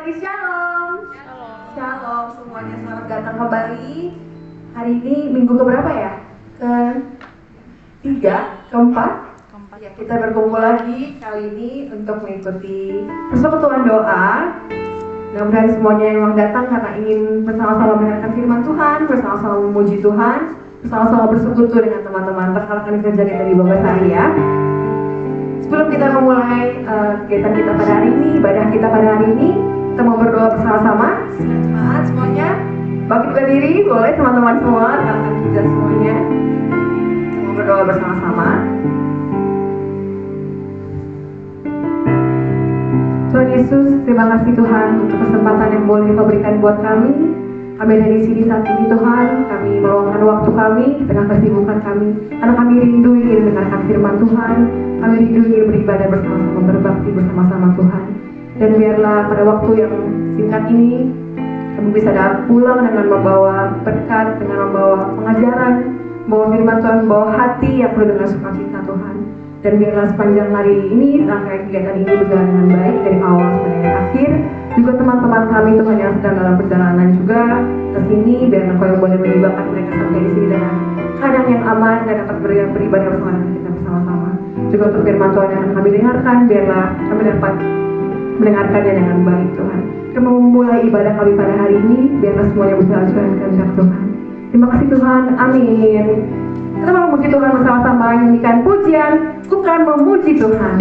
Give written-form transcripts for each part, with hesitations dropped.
lagi Shalom. Shalom semuanya, selamat datang kembali. Hari ini minggu keberapa ya? Ketiga, keempat. Ya, kita berkumpul lagi kali ini untuk mengikuti persekutuan doa. Mudah-mudahan semuanya yang datang karena ingin bersama-sama mendengarkan firman Tuhan, bersama-sama memuji Tuhan, bersama-sama bersekutu dengan teman-teman rekan-rekan kerja kita di Bogor hari ya. Sebelum kita memulai kegiatan kita pada hari ini, ibadah kita pada hari ini, kita mau berdoa bersama-sama. Semangat semuanya. Bangkit berdiri, boleh teman-teman semua, rekan kita semuanya. Kita mau berdoa bersama-sama. Tuhan Yesus, terima kasih Tuhan untuk kesempatan yang boleh Kau berikan buat kami. Kami ada di sini saat ini Tuhan, kami meluangkan waktu kami dengan kesibukan kami, karena kami rindu ingin mendengarkan firman Tuhan, kami rindu ingin beribadah bersama-sama, berbakti bersama-sama Tuhan. Dan biarlah pada waktu yang singkat ini, kami bisa pulang dengan membawa berkat, dengan membawa pengajaran, membawa firman Tuhan, membawa hati yang penuh dengan sukacita Tuhan. Dan biarlah sepanjang hari ini, rangkaian kegiatan ini berjalan dengan baik dari awal sampai akhir. Juga teman-teman kami Tuhan yang sedang dalam perjalanan juga ke sini, biar Engkau yang boleh melibatkan mereka sampai di sini dengan keadaan yang aman dan dapat beribadah bersama dengan kita bersama-sama. Juga untuk firman Tuhan yang akan kami dengarkan, biarlah kami dapat mendengarkannya dengan baik Tuhan. Kami memulai ibadah kami pada hari ini, biarlah semuanya berjalan sesuai dengan kehendak Tuhan. Terima kasih Tuhan, amin. Kita memuji Tuhan bersama-sama, nyanyikan pujian, bukan memuji Tuhan.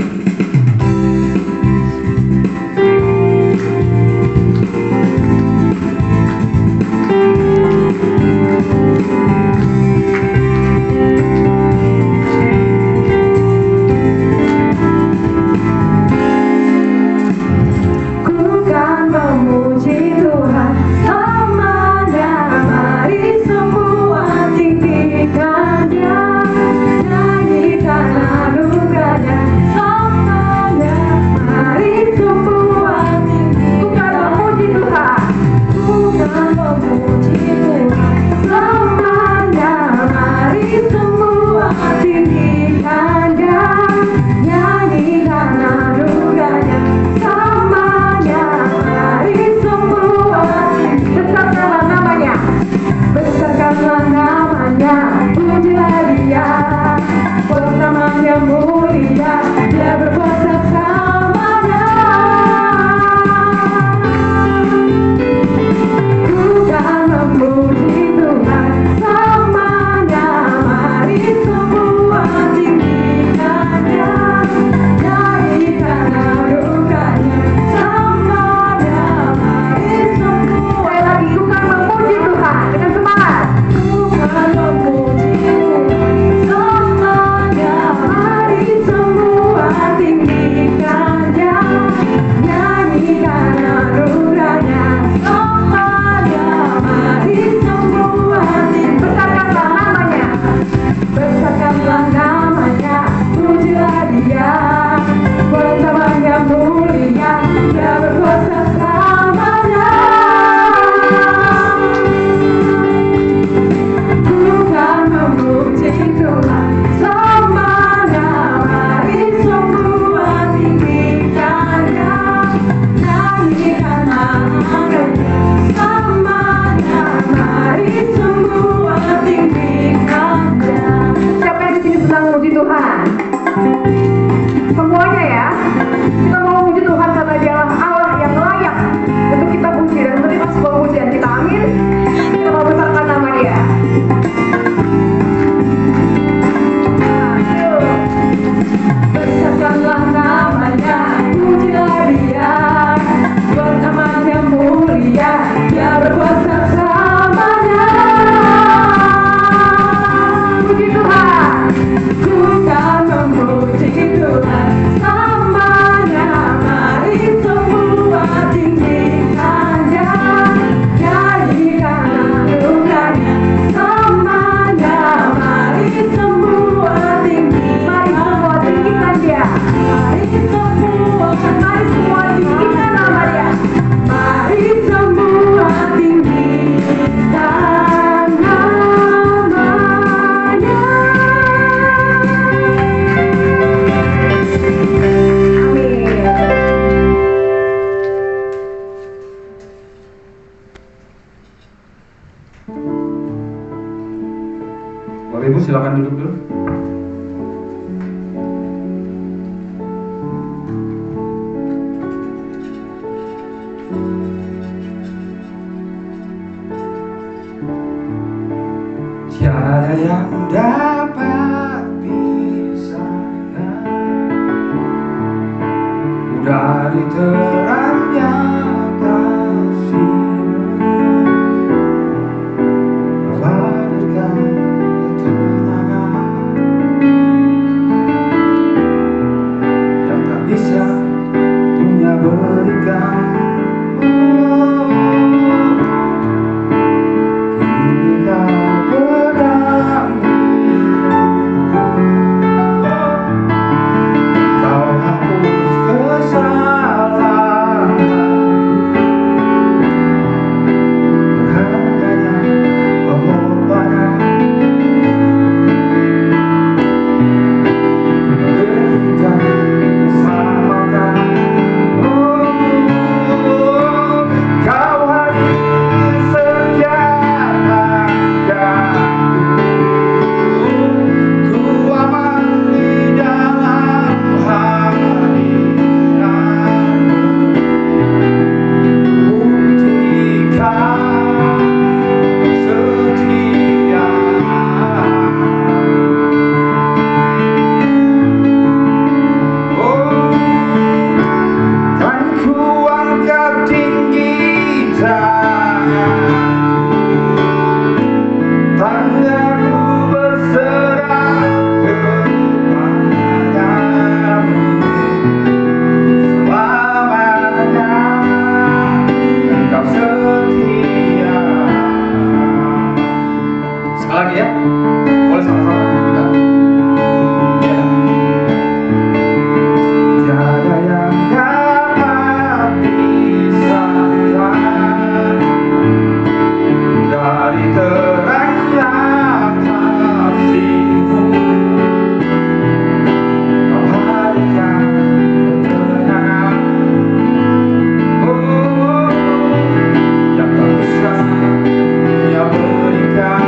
silakan duduk dulu. Tiada yang dapat pisahkan dari terangnya kasih-Mu, Kau hadirkan ketenangan yang tak bisa dunia berikan. Lagi ya, boleh sama-sama kita. Ya. Tiada yang dapat pisahkan dari terangnya kasih-Mu, Kau hadirkan ketenangan, yang tak bisa dunia berikan.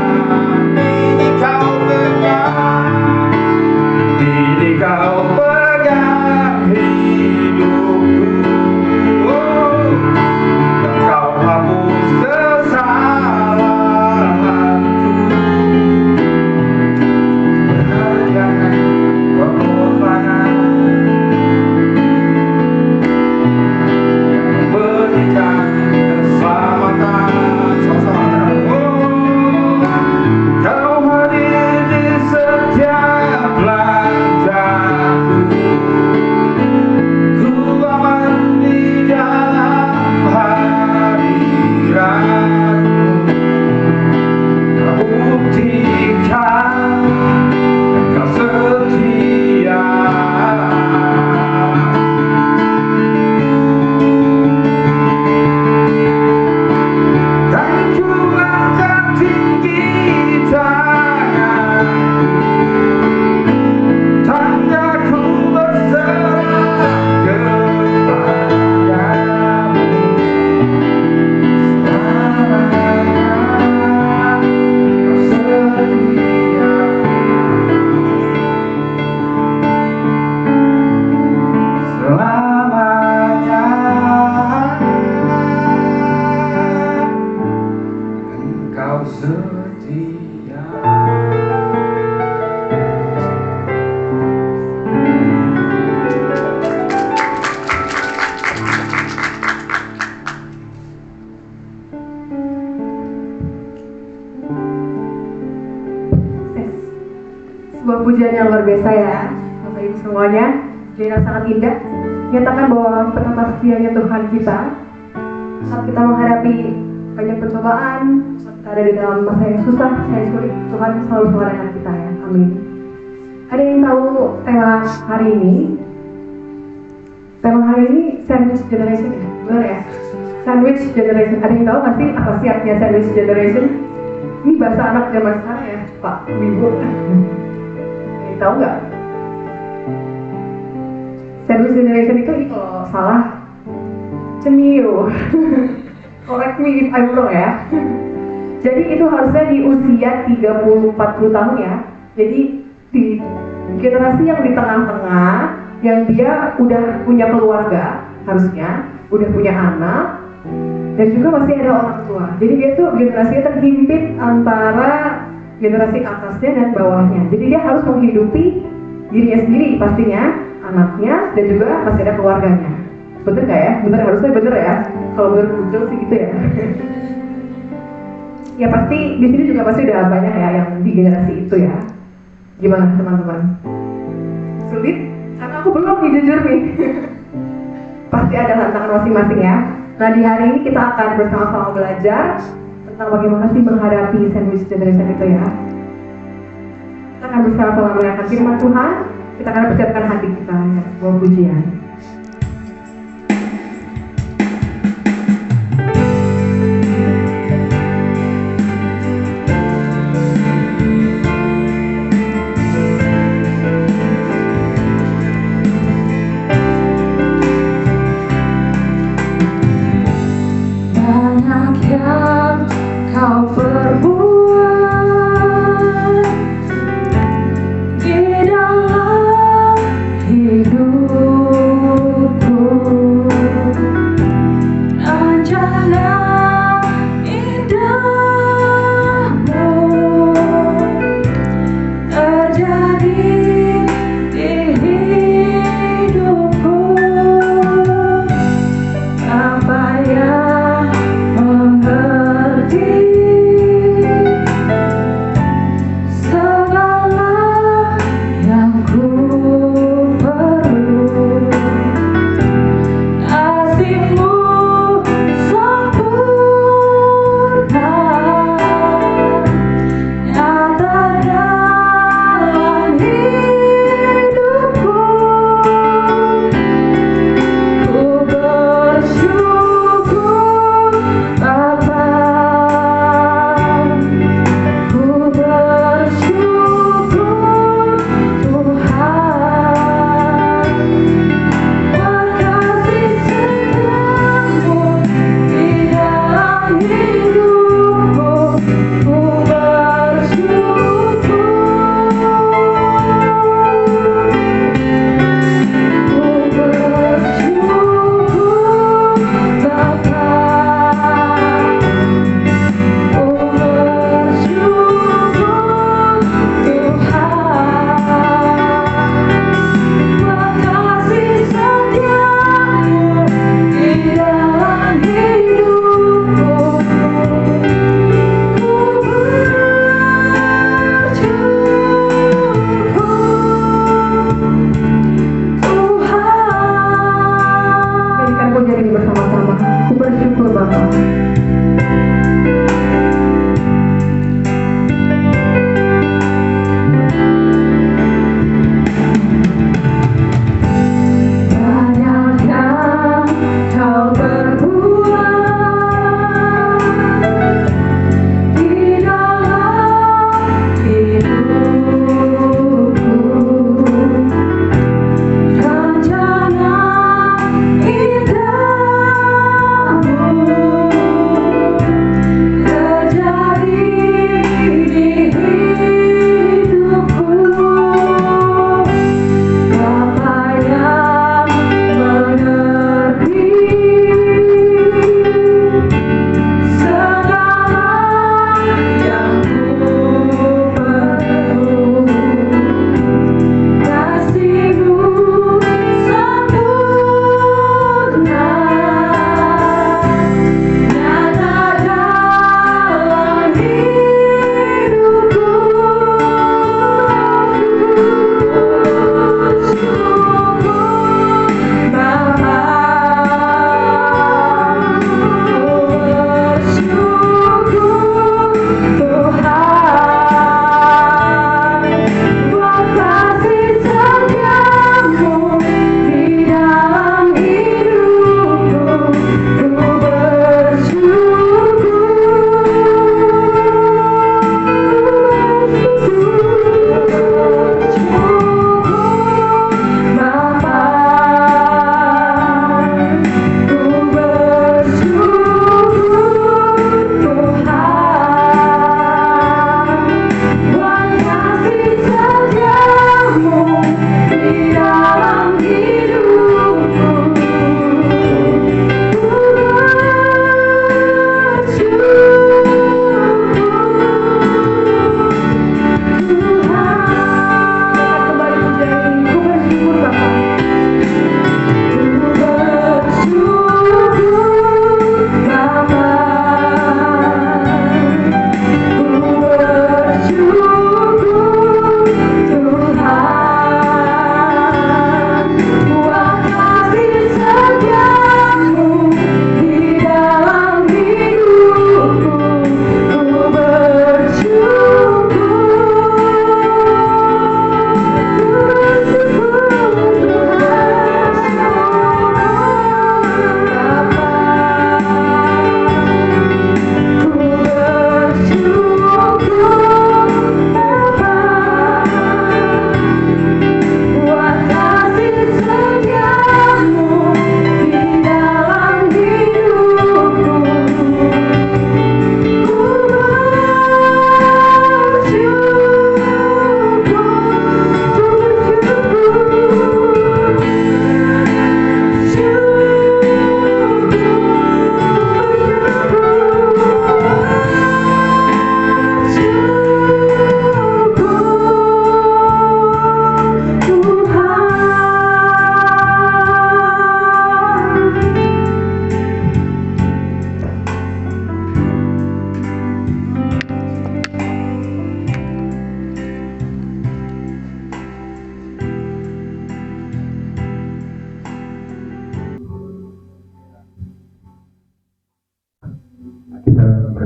Kau pegang hidupku, dan Kau hapus kesalahanku, berhargakan pengorbanan yang memberikan keselamatan. Sama-sama. Kau hadir di setiap langkahku, ku aman di dalam hadirat-Mu, Kau buktikan Kau setia. Kan ku angkat tinggi tanganku, tandaku berserah kepada-Mu, selamanya Kau setia. Selamanya Engkau setia. Sebuah pujian yang luar biasa ya, Bapak Ibu semuanya. Pujian yang sangat indah, menyatakan bahwa betapa setianya Tuhan kita saat kita menghadapi banyak pencobaan, saat kita ada di dalam masa yang susah, yang sulit. Tuhan selalu bersama dengan kita ya, amin. Ada yang tahu tema hari ini? Tema hari ini sandwich generation ya, benar ya? Sandwich generation. Ada yang tahu nggak sih apa sih artinya sandwich generation? Ini bahasa anak zaman sekarang ya, Pak Ibu. Tahu nggak? Sandwich generation itu kalau salah cemil. Correct me if I'm wrong ya. Jadi itu harusnya di usia 30-40 tahun ya. Jadi di generasi yang di tengah-tengah, yang dia udah punya keluarga harusnya, udah punya anak, dan juga masih ada orang tua. Jadi dia tuh generasinya terhimpit antara generasi atasnya dan bawahnya. Jadi dia harus menghidupi dirinya sendiri pastinya, anaknya, dan juga masih ada keluarganya. Bener nggak ya? Bener, harusnya bener ya. Kalau menurut Google sih gitu ya. Ya pasti di sini juga pasti udah banyak ya yang di generasi itu ya. Gimana teman-teman? Sulit? Karena aku belum nih jujur nih. Pasti ada tantangan masing-masing ya. Nah di hari ini kita akan bersama-sama belajar tentang bagaimana sih menghadapi sandwich generation itu ya. Kita akan bersama-sama melihat firman Tuhan. Kita akan persiapkan hati kita ya, sebuah pujian. Banyak yang kau perbuat di dalam hidupku,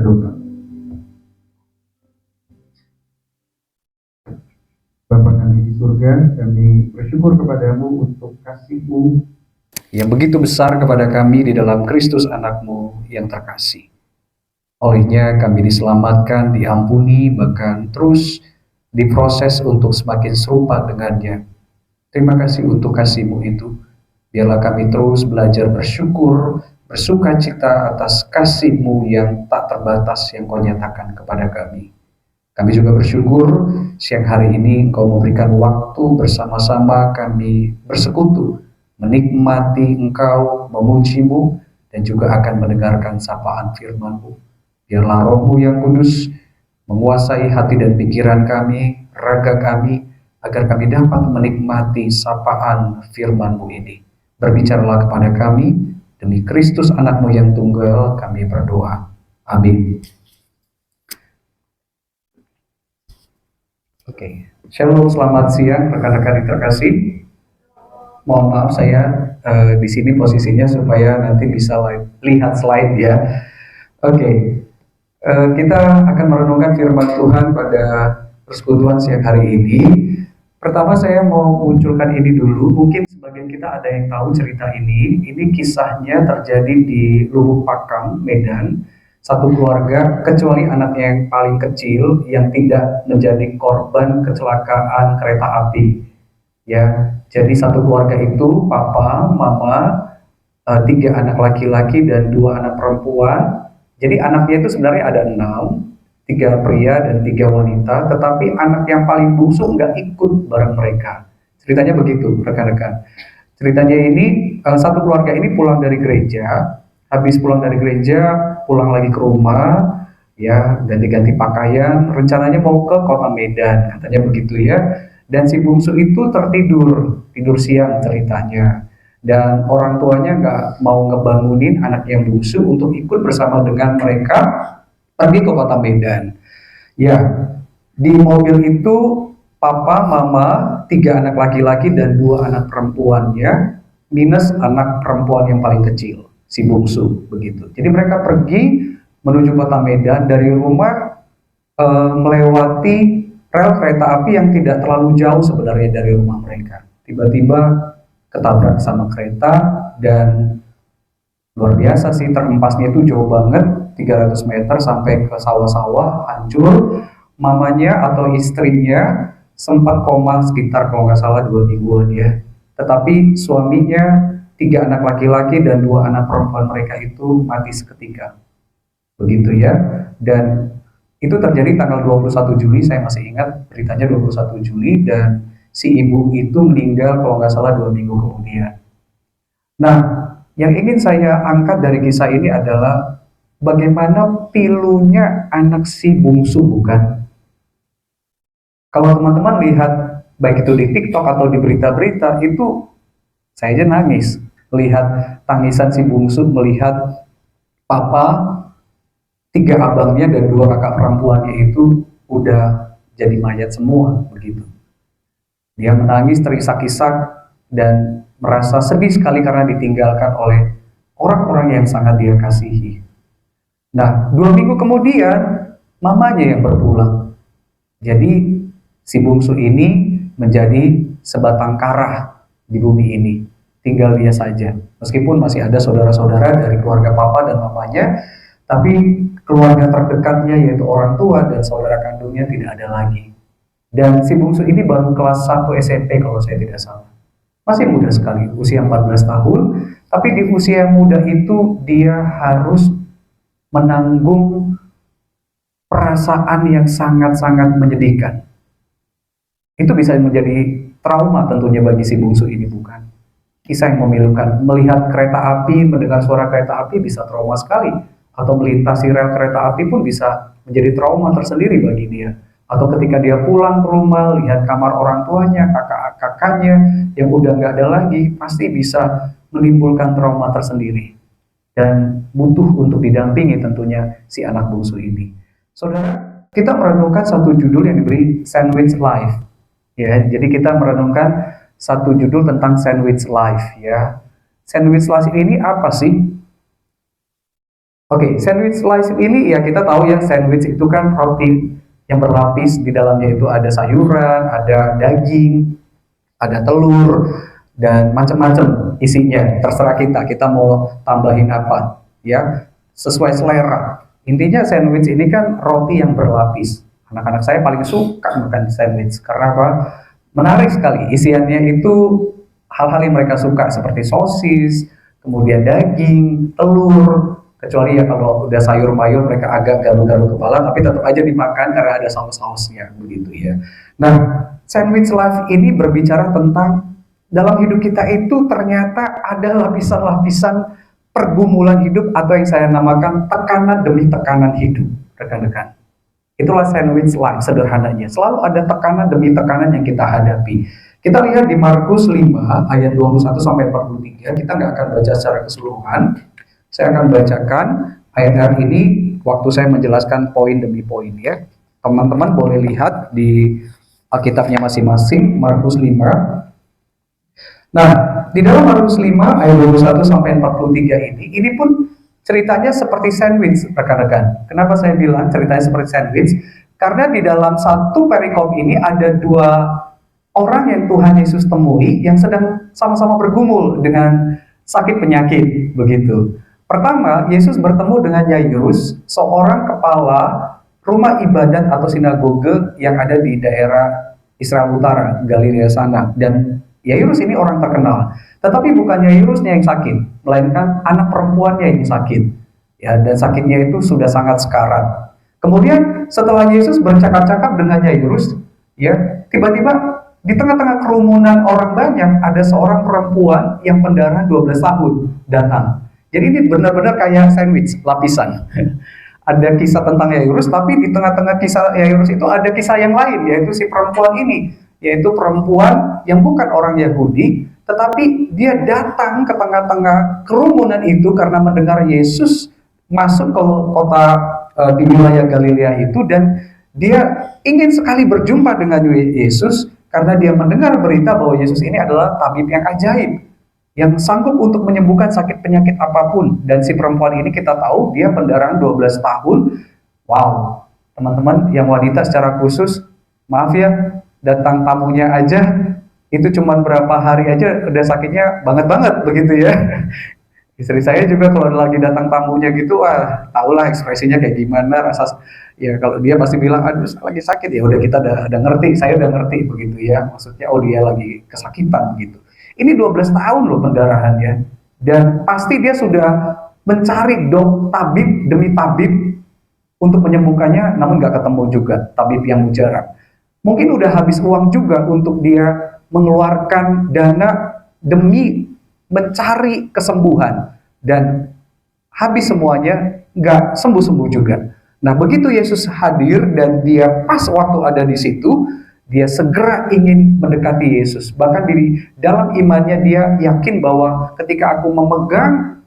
berdoa. Bapa kami di surga, kami bersyukur kepadamu untuk kasih-Mu yang begitu besar kepada kami di dalam Kristus anak-Mu yang terkasih. Olehnya kami diselamatkan, diampuni, bahkan terus diproses untuk semakin serupa dengannya. Terima kasih untuk kasih-Mu itu. Biarlah kami terus belajar bersyukur, bersuka cita atas kasih-Mu yang tak terbatas yang Kau nyatakan kepada kami. Kami juga bersyukur siang hari ini Engkau memberikan waktu bersama-sama kami bersekutu, menikmati Engkau, memuji-Mu, dan juga akan mendengarkan sapaan firman-Mu. Biarlah Roh-Mu yang kudus menguasai hati dan pikiran kami, raga kami, agar kami dapat menikmati sapaan firman-Mu ini. Berbicaralah kepada kami, demi Kristus anak-Mu yang tunggal kami berdoa. Amin. Oke, Shalom, selamat siang rekan-rekan yang terkasih. Mohon maaf saya di sini posisinya supaya nanti bisa lihat slide ya. Oke, kita akan merenungkan firman Tuhan pada persekutuan siang hari ini. Pertama saya mau munculkan ini dulu. Mungkin sebagian kita ada yang tahu cerita ini. Ini kisahnya terjadi di Lubuk Pakam, Medan. Satu keluarga, kecuali anaknya yang paling kecil yang tidak menjadi korban kecelakaan kereta api. Ya, jadi satu keluarga itu papa, mama, 3 anak laki-laki dan 2 anak perempuan. Jadi anaknya itu sebenarnya ada 6, 3 pria dan 3 wanita, tetapi anak yang paling bungsu nggak ikut bareng mereka. Ceritanya begitu, rekan-rekan. Ceritanya ini, satu keluarga ini pulang dari gereja. Habis pulang dari gereja, pulang lagi ke rumah, ya, ganti-ganti pakaian, rencananya mau ke kota Medan, katanya begitu ya. Dan si bungsu itu tidur siang ceritanya. Dan orang tuanya nggak mau ngebangunin anak yang bungsu untuk ikut bersama dengan mereka pergi ke kota Medan. Ya, di mobil itu papa, mama, 3 anak laki-laki dan 2 anak perempuannya, minus anak perempuan yang paling kecil, si bungsu begitu. Jadi mereka pergi menuju kota Medan dari rumah, melewati rel kereta api yang tidak terlalu jauh sebenarnya dari rumah mereka. Tiba-tiba ketabrak sama kereta dan luar biasa sih, terempasnya itu jauh banget, 300 meter sampai ke sawah-sawah, hancur. Mamanya atau istrinya sempat koma sekitar kalau nggak salah 2 mingguan ya. Tetapi suaminya, 3 anak laki-laki dan 2 anak perempuan mereka itu mati seketika. Begitu ya. Dan itu terjadi tanggal 21 Juli, saya masih ingat beritanya 21 Juli, dan si ibu itu meninggal kalau nggak salah 2 minggu kemudian. Nah, yang ingin saya angkat dari kisah ini adalah bagaimana pilunya anak si bungsu, bukan? Kalau teman-teman lihat baik itu di TikTok atau di berita-berita, itu saya aja nangis melihat tangisan si bungsu, melihat papa, 3 abangnya dan 2 kakak perempuannya itu udah jadi mayat semua begitu. Dia menangis terisak-isak dan merasa sedih sekali karena ditinggalkan oleh orang-orang yang sangat dia kasihi. Nah, 2 minggu kemudian mamanya yang berpulang. Jadi si bungsu ini menjadi sebatang kara di bumi ini. Tinggal dia saja. Meskipun masih ada saudara-saudara dari keluarga papa dan mamanya, tapi keluarga terdekatnya yaitu orang tua dan saudara kandungnya tidak ada lagi. Dan si bungsu ini baru kelas 1 SMP kalau saya tidak salah. Masih muda sekali, usia 14 tahun. Tapi di usia muda itu dia harus menanggung perasaan yang sangat-sangat menyedihkan. Itu bisa menjadi trauma tentunya bagi si bungsu ini, bukan? Kisah yang memilukan. Melihat kereta api, mendengar suara kereta api bisa trauma sekali. Atau melintasi rel kereta api pun bisa menjadi trauma tersendiri bagi dia. Atau ketika dia pulang ke rumah, lihat kamar orang tuanya, kakak-kakaknya yang udah nggak ada lagi, pasti bisa menimbulkan trauma tersendiri. Dan butuh untuk didampingi tentunya si anak bungsu ini. Saudara, kita merenungkan satu judul yang diberi Sandwich Life. Ya, jadi kita merenungkan satu judul tentang Sandwich Life ya. Sandwich Life ini apa sih? Oke, sandwich slice ini ya kita tahu ya, sandwich itu kan roti yang berlapis, di dalamnya itu ada sayuran, ada daging, ada telur, dan macam-macam isinya. Terserah kita mau tambahin apa, ya, sesuai selera. Intinya sandwich ini kan roti yang berlapis. Anak-anak saya paling suka makan sandwich karena apa? Menarik sekali. Isiannya itu hal-hal yang mereka suka seperti sosis, kemudian daging, telur. Kecuali ya kalau udah sayur mayur mereka agak garu-garu kepala, tapi tetap aja dimakan karena ada saus-sausnya begitu ya. Nah, sandwich life ini berbicara tentang dalam hidup kita itu ternyata ada lapisan-lapisan pergumulan hidup atau yang saya namakan tekanan demi tekanan hidup, rekan-rekan. Itulah sandwich life sederhananya. Selalu ada tekanan demi tekanan yang kita hadapi. Kita lihat di Markus 5 ayat 21 sampai 43. Kita nggak akan baca secara keseluruhan. Saya akan bacakan ayat-ayat ini waktu saya menjelaskan poin demi poin ya. Teman-teman boleh lihat di Alkitabnya masing-masing, Markus 5. Nah, di dalam Markus 5 ayat 21 sampai 43 ini pun ceritanya seperti sandwich, rekan-rekan. Kenapa saya bilang ceritanya seperti sandwich? Karena di dalam satu perikop ini ada dua orang yang Tuhan Yesus temui yang sedang sama-sama bergumul dengan sakit penyakit, begitu. Pertama, Yesus bertemu dengan Yairus, seorang kepala rumah ibadat atau sinagoge yang ada di daerah Israel Utara, Galilea sana. Dan Yairus ini orang terkenal. Tetapi bukan Yairusnya yang sakit, melainkan anak perempuannya yang sakit. Ya, dan sakitnya itu sudah sangat sekarat. Kemudian setelah Yesus bercakap-cakap dengan Yairus, ya, tiba-tiba di tengah-tengah kerumunan orang banyak ada seorang perempuan yang pendarahan 12 tahun datang. Jadi ini benar-benar kayak sandwich, lapisan. Ada kisah tentang Yairus, tapi di tengah-tengah kisah Yairus itu ada kisah yang lain, yaitu si perempuan ini. Yaitu perempuan yang bukan orang Yahudi, tetapi dia datang ke tengah-tengah kerumunan itu karena mendengar Yesus masuk ke kota di wilayah Galilea itu, dan dia ingin sekali berjumpa dengan Yesus karena dia mendengar berita bahwa Yesus ini adalah tabib yang ajaib, yang sanggup untuk menyembuhkan sakit penyakit apapun. Dan si perempuan ini kita tahu dia pendarahan 12 tahun. Wow, teman-teman yang wanita secara khusus, maaf ya, datang tamunya aja itu cuman berapa hari aja udah sakitnya banget begitu ya. Istri saya juga kalau lagi datang tamunya gitu, wah tahulah ekspresinya kayak gimana, rasa ya kalau dia pasti bilang aduh lagi sakit, ya udah kita udah ngerti, saya udah ngerti begitu ya, maksudnya oh dia lagi kesakitan gitu. Ini 12 tahun loh pendarahannya, dan pasti dia sudah mencari tabib demi tabib untuk menyembuhkannya, namun nggak ketemu juga tabib yang mujarab. Mungkin udah habis uang juga untuk dia mengeluarkan dana demi mencari kesembuhan, dan habis semuanya, nggak sembuh-sembuh juga. Nah, begitu Yesus hadir dan dia pas waktu ada di situ, dia segera ingin mendekati Yesus. Bahkan di dalam imannya dia yakin bahwa ketika aku memegang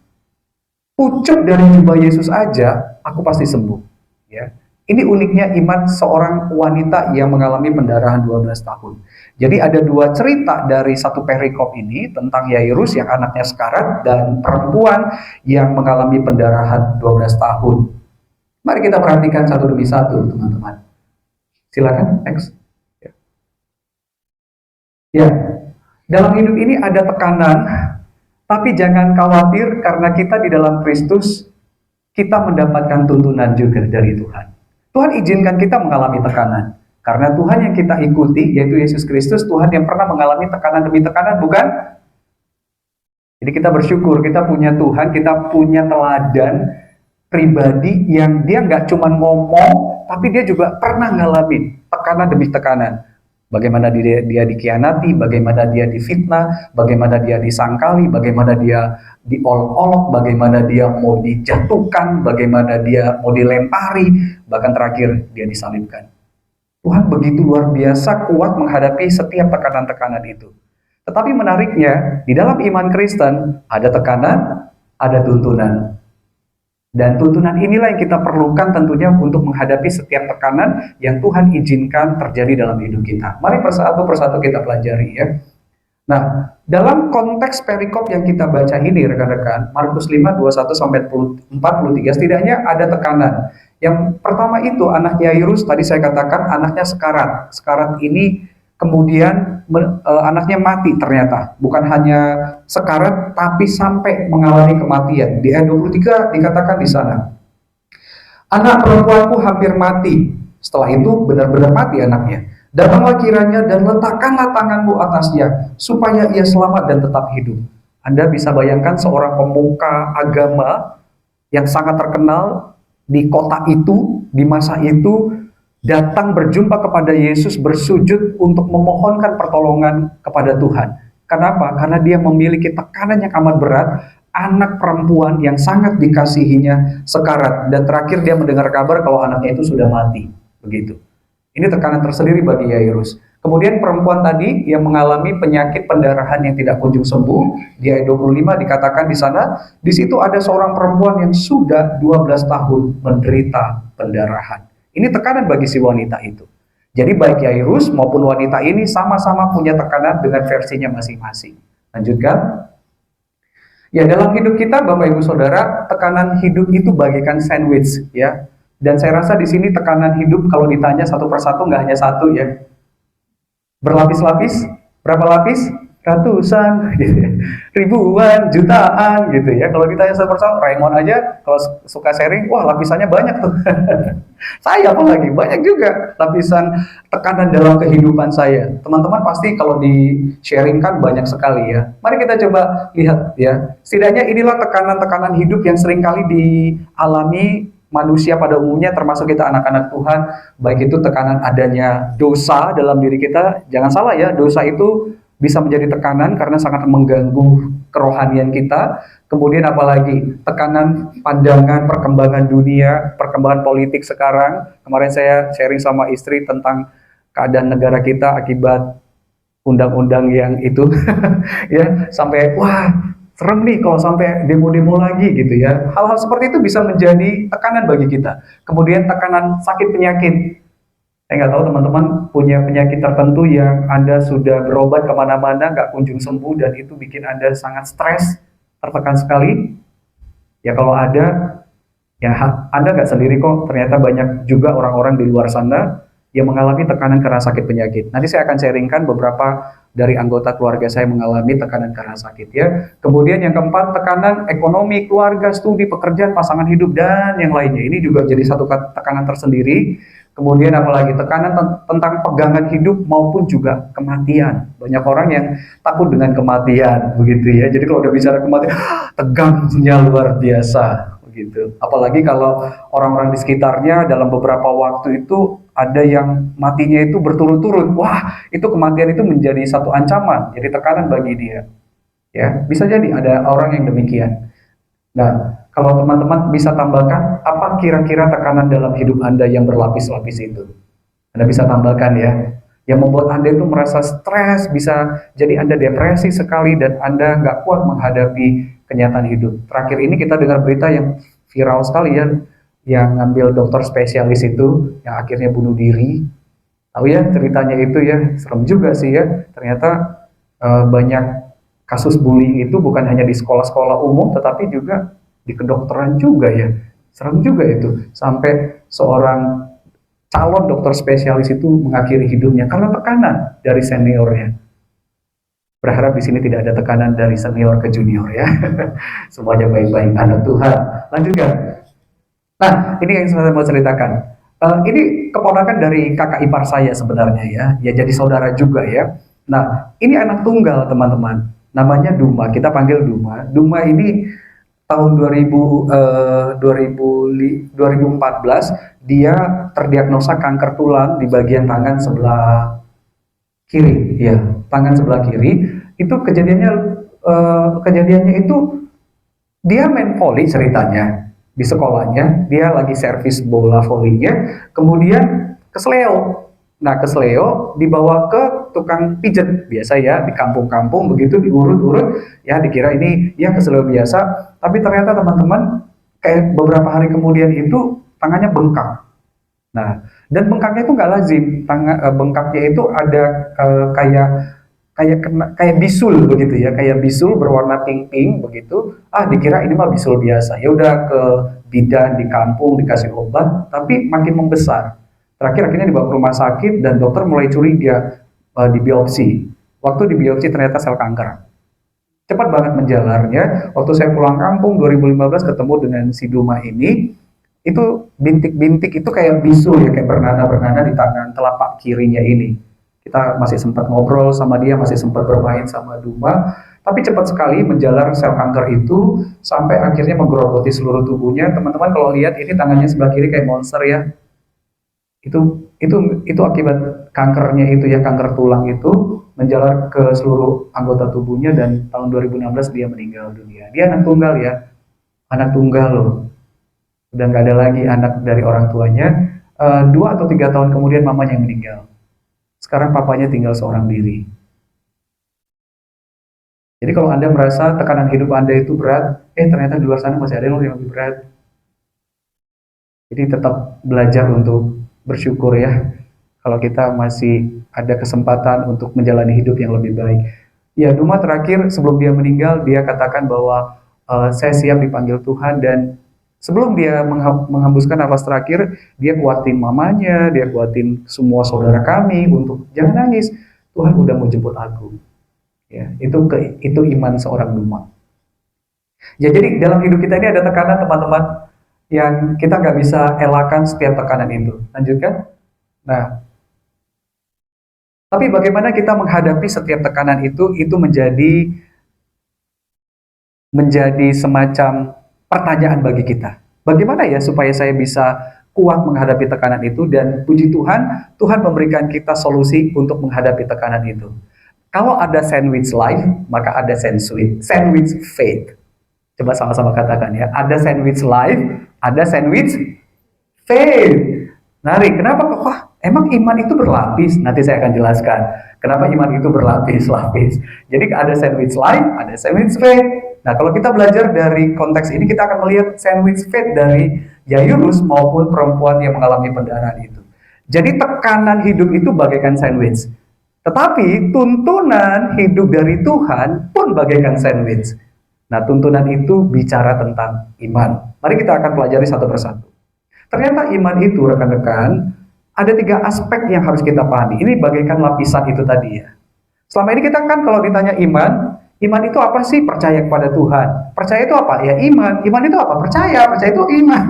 pucuk dari jubah Yesus aja, aku pasti sembuh. Ya. Ini uniknya iman seorang wanita yang mengalami pendarahan 12 tahun. Jadi ada dua cerita dari satu perikop ini tentang Yairus yang anaknya sekarat dan perempuan yang mengalami pendarahan 12 tahun. Mari kita perhatikan satu demi satu, teman-teman. Silakan, next. Ya, dalam hidup ini ada tekanan, tapi jangan khawatir karena kita di dalam Kristus, kita mendapatkan tuntunan juga dari Tuhan. Tuhan izinkan kita mengalami tekanan. Karena Tuhan yang kita ikuti, yaitu Yesus Kristus, Tuhan yang pernah mengalami tekanan demi tekanan, bukan? Jadi kita bersyukur, kita punya Tuhan, kita punya teladan pribadi yang dia nggak cuma ngomong, tapi dia juga pernah ngalamin tekanan demi tekanan. Bagaimana dia dikhianati, bagaimana dia difitnah, bagaimana dia disangkali, bagaimana dia diolok-olok, bagaimana dia mau dijatuhkan, bagaimana dia mau dilempari, bahkan terakhir dia disalibkan. Tuhan begitu luar biasa kuat menghadapi setiap tekanan-tekanan itu. Tetapi menariknya, di dalam iman Kristen ada tekanan, ada tuntunan. Dan tuntunan inilah yang kita perlukan tentunya untuk menghadapi setiap tekanan yang Tuhan izinkan terjadi dalam hidup kita. Mari persatu persatu kita pelajari ya. Nah, dalam konteks perikop yang kita baca ini rekan-rekan, Markus 5, 21 sampai 43, setidaknya ada tekanan. Yang pertama itu anak Yairus, tadi saya katakan anaknya sekarat. Sekarat ini kemudian anaknya mati ternyata. Bukan hanya sekarat, tapi sampai mengalami kematian. Di ayat 23 dikatakan di sana, anak perempuanku hampir mati. Setelah itu benar-benar mati anaknya. Datanglah kiranya dan letakkanlah tanganmu atasnya, supaya ia selamat dan tetap hidup. Anda bisa bayangkan seorang pemuka agama yang sangat terkenal di kota itu, di masa itu, datang berjumpa kepada Yesus, bersujud untuk memohonkan pertolongan kepada Tuhan. Kenapa? Karena dia memiliki tekanan yang amat berat, anak perempuan yang sangat dikasihinya sekarat, dan terakhir dia mendengar kabar kalau anaknya itu sudah mati. Begitu. Ini tekanan tersendiri bagi Yairus. Kemudian perempuan tadi yang mengalami penyakit pendarahan yang tidak kunjung sembuh, di ayat 25 dikatakan di sana, di situ ada seorang perempuan yang sudah 12 tahun menderita pendarahan. Ini tekanan bagi si wanita itu. Jadi baik Yairus maupun wanita ini sama-sama punya tekanan dengan versinya masing-masing. Lanjutkan. Ya, dalam hidup kita Bapak Ibu Saudara, tekanan hidup itu bagaikan sandwich ya. Dan saya rasa di sini tekanan hidup kalau ditanya satu persatu nggak hanya satu ya. Berlapis-lapis, berapa lapis? Ratusan, gitu ya. Ribuan, jutaan gitu ya. Kalau ditanya satu persatu, Raymond aja kalau suka sharing, wah lapisannya banyak tuh. Saya apalagi banyak juga lapisan tekanan dalam kehidupan saya. Teman-teman pasti kalau di sharing kan banyak sekali ya. Mari kita coba lihat ya. Setidaknya inilah tekanan-tekanan hidup yang seringkali dialami manusia pada umumnya, termasuk kita anak-anak Tuhan, baik itu tekanan adanya dosa dalam diri kita. Jangan salah ya, dosa itu bisa menjadi tekanan karena sangat mengganggu kerohanian kita. Kemudian apalagi tekanan pandangan perkembangan dunia, perkembangan politik sekarang. Kemarin saya sharing sama istri tentang keadaan negara kita akibat undang-undang yang itu ya, sampai wah serem nih kalau sampai demo-demo lagi gitu ya. Hal-hal seperti itu bisa menjadi tekanan bagi kita. Kemudian tekanan sakit penyakit. Saya nggak tahu teman-teman punya penyakit tertentu yang Anda sudah berobat kemana-mana, nggak kunjung sembuh, dan itu bikin Anda sangat stres, tertekan sekali. Ya kalau ada, ya Anda nggak sendiri kok. Ternyata banyak juga orang-orang di luar sana yang mengalami tekanan karena sakit penyakit. Nanti saya akan sharingkan beberapa dari anggota keluarga saya mengalami tekanan karena sakit ya. Kemudian yang keempat, tekanan ekonomi, keluarga, studi, pekerjaan, pasangan hidup, dan yang lainnya. Ini juga jadi satu tekanan tersendiri. Kemudian apalagi tekanan tentang pegangan hidup maupun juga kematian. Banyak orang yang takut dengan kematian, begitu ya. Jadi kalau udah bicara kematian, tegangnya luar biasa, begitu. Apalagi kalau orang-orang di sekitarnya dalam beberapa waktu itu ada yang matinya itu berturut-turut. Wah, itu kematian itu menjadi satu ancaman, jadi tekanan bagi dia. Ya, bisa jadi ada orang yang demikian. Nah, kalau teman-teman bisa tambahkan, apa kira-kira tekanan dalam hidup Anda yang berlapis-lapis itu? Anda bisa tambahkan ya. Yang membuat Anda itu merasa stres, bisa jadi Anda depresi sekali, dan Anda nggak kuat menghadapi kenyataan hidup. Terakhir ini kita dengar berita yang viral sekali ya, yang ngambil dokter spesialis itu, yang akhirnya bunuh diri. Tahu ya ceritanya itu ya, serem juga sih ya. Ternyata banyak kasus bullying itu bukan hanya di sekolah-sekolah umum, tetapi juga di kedokteran juga ya. Serem juga itu. Sampai seorang calon dokter spesialis itu mengakhiri hidupnya karena tekanan dari seniornya. Berharap di sini tidak ada tekanan dari senior ke junior ya. Semuanya baik-baik, anak Tuhan. Lanjutkan. Nah, ini yang saya mau ceritakan. Ini keponakan dari kakak ipar saya sebenarnya ya. Ya jadi saudara juga ya. Nah, ini anak tunggal teman-teman. Namanya Duma, kita panggil Duma. Duma ini tahun 2014 dia terdiagnosa kanker tulang di bagian tangan sebelah kiri, ya, tangan sebelah kiri. Itu kejadiannya itu dia main voli ceritanya di sekolahnya, dia lagi servis bola volinya, kemudian kesleo. Nah, kesleo dibawa ke tukang pijet biasa ya, di kampung-kampung begitu diurut-urut, ya dikira ini ya kesleo biasa, tapi ternyata teman-teman kayak beberapa hari kemudian itu tangannya bengkak. Nah, dan bengkaknya itu nggak lazim, bengkaknya itu ada kayak kayak bisul begitu ya, kayak bisul berwarna pink-pink begitu. Dikira ini mah bisul biasa. Ya udah ke bidan di kampung dikasih obat, tapi makin membesar. Terakhir akhirnya dibawa ke rumah sakit dan dokter mulai curiga, di biopsi. Waktu di biopsi ternyata sel kanker. Cepat banget menjalarnya. Waktu saya pulang kampung 2015 ketemu dengan si Duma ini, itu bintik-bintik itu kayak bisul ya, kayak bernana-bernana di tangan telapak kirinya ini. Kita masih sempat ngobrol sama dia, masih sempat bermain sama Duma, tapi cepat sekali menjalar sel kanker itu sampai akhirnya menggerogoti seluruh tubuhnya. Teman-teman kalau lihat ini tangannya sebelah kiri kayak monster ya. Itu akibat kankernya itu ya, kanker tulang itu menjalar ke seluruh anggota tubuhnya dan tahun 2016 dia meninggal dunia. Dia anak tunggal ya, anak tunggal loh. Udah nggak ada lagi anak dari orang tuanya. 2 atau 3 tahun kemudian mamanya yang meninggal. Sekarang papanya tinggal seorang diri. Jadi kalau Anda merasa tekanan hidup Anda itu berat, ternyata di luar sana masih ada yang lebih berat. Jadi tetap belajar untuk bersyukur ya. Kalau kita masih ada kesempatan untuk menjalani hidup yang lebih baik. Ya, Duma terakhir sebelum dia meninggal, dia katakan bahwa saya siap dipanggil Tuhan, dan sebelum dia menghembuskan nafas terakhir, dia kuatin mamanya, dia kuatin semua saudara kami untuk jangan nangis. Tuhan udah mau jemput aku. Ya, itu iman seorang Duma. Ya, jadi dalam hidup kita ini ada tekanan teman-teman yang kita nggak bisa elakkan setiap tekanan itu. Lanjutkan. Nah, tapi bagaimana kita menghadapi setiap tekanan itu menjadi semacam pertanyaan bagi kita. Bagaimana ya supaya saya bisa kuat menghadapi tekanan itu, dan puji Tuhan, Tuhan memberikan kita solusi untuk menghadapi tekanan itu. Kalau ada sandwich life, maka ada sandwich faith. Coba sama-sama katakan ya, ada sandwich life, ada sandwich faith. Menarik, kenapa kok? Emang iman itu berlapis? Nanti saya akan jelaskan kenapa iman itu berlapis-lapis. Jadi ada sandwich life, ada sandwich faith. Nah, kalau kita belajar dari konteks ini, kita akan melihat sandwich faith dari Yairus maupun perempuan yang mengalami pendarahan itu. Jadi tekanan hidup itu bagaikan sandwich. Tetapi tuntunan hidup dari Tuhan pun bagaikan sandwich. Nah, tuntunan itu bicara tentang iman. Mari kita akan pelajari satu persatu. Ternyata iman itu, rekan-rekan, ada 3 aspek yang harus kita pahami. Ini bagaikan lapisan itu tadi ya. Selama ini kita kan kalau ditanya iman itu apa sih? Percaya kepada Tuhan. Percaya itu apa? Ya iman. Iman itu apa? Percaya itu iman.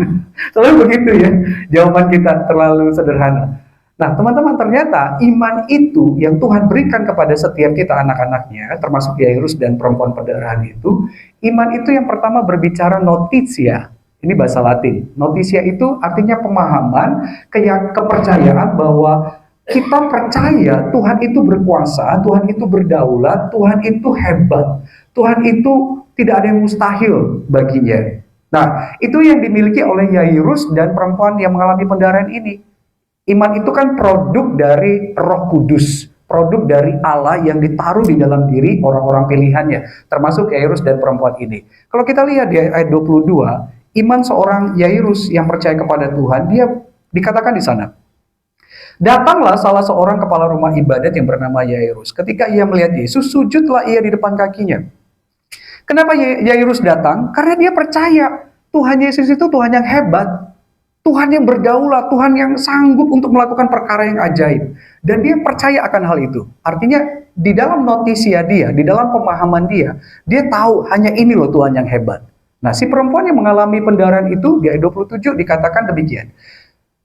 Selalu begitu ya. Jawaban kita terlalu sederhana. Nah, teman-teman, ternyata iman itu yang Tuhan berikan kepada setiap kita anak-anaknya, termasuk Yairus dan perempuan pendarahan itu, iman itu yang pertama berbicara notitia. Ini bahasa Latin. Notitia itu artinya pemahaman, kepercayaan bahwa kita percaya Tuhan itu berkuasa, Tuhan itu berdaulat, Tuhan itu hebat, Tuhan itu tidak ada yang mustahil baginya. Nah, itu yang dimiliki oleh Yairus dan perempuan yang mengalami pendarahan ini. Iman itu kan produk dari Roh Kudus, produk dari Allah yang ditaruh di dalam diri orang-orang pilihannya, termasuk Yairus dan perempuan ini. Kalau kita lihat di ayat 22, iman seorang Yairus yang percaya kepada Tuhan, dia dikatakan di sana, datanglah salah seorang kepala rumah ibadat yang bernama Yairus. Ketika ia melihat Yesus, sujudlah ia di depan kakinya. Kenapa Yairus datang? Karena dia percaya Tuhan Yesus itu Tuhan yang hebat, Tuhan yang berdaulat, Tuhan yang sanggup untuk melakukan perkara yang ajaib. Dan dia percaya akan hal itu. Artinya di dalam notisia dia, di dalam pemahaman dia tahu hanya ini loh Tuhan yang hebat. Nah, si perempuan yang mengalami pendarahan itu, di ayat 27 dikatakan demikian.